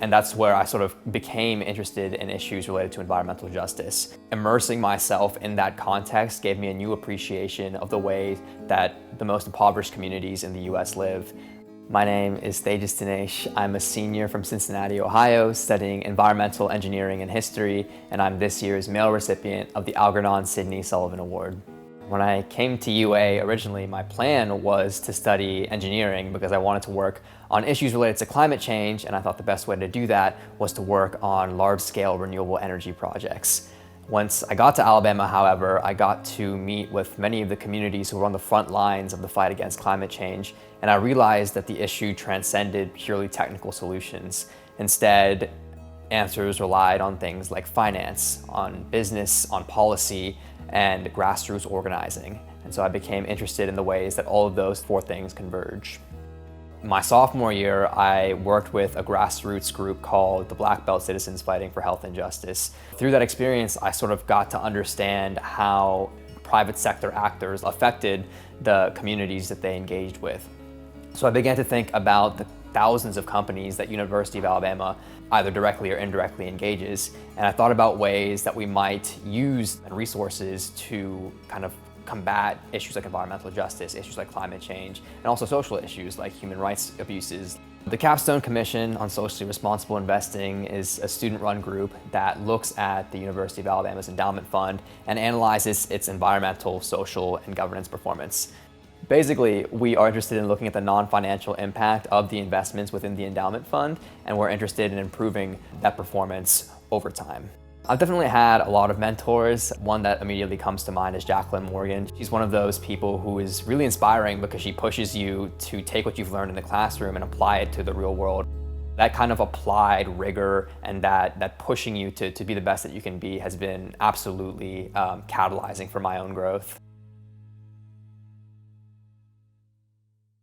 And that's where I sort of became interested in issues related to environmental justice. Immersing myself in that context gave me a new appreciation of the way that the most impoverished communities in the US live. My name is Tejas Dinesh. I'm a senior from Cincinnati, Ohio, studying environmental engineering and history, and I'm this year's male recipient of the Algernon Sidney Sullivan Award. When I came to UA originally, my plan was to study engineering because I wanted to work on issues related to climate change, and I thought the best way to do that was to work on large-scale renewable energy projects. Once I got to Alabama, however, I got to meet with many of the communities who were on the front lines of the fight against climate change, and I realized that the issue transcended purely technical solutions. Instead, answers relied on things like finance, on business, on policy, and grassroots organizing. And so I became interested in the ways that all of those four things converge. My sophomore year, I worked with a grassroots group called the Black Belt Citizens Fighting for Health and Justice. Through that experience, I sort of got to understand how private sector actors affected the communities that they engaged with. So I began to think about the thousands of companies that University of Alabama either directly or indirectly engages, and I thought about ways that we might use resources to kind of combat issues like environmental justice, issues like climate change, and also social issues like human rights abuses. The Capstone Commission on Socially Responsible Investing is a student-run group that looks at the University of Alabama's endowment fund and analyzes its environmental, social, and governance performance. Basically, we are interested in looking at the non-financial impact of the investments within the endowment fund, and we're interested in improving that performance over time. I've definitely had a lot of mentors. One that immediately comes to mind is Jacqueline Morgan. She's one of those people who is really inspiring because she pushes you to take what you've learned in the classroom and apply it to the real world. That kind of applied rigor and that pushing you to be the best that you can be has been absolutely catalyzing for my own growth.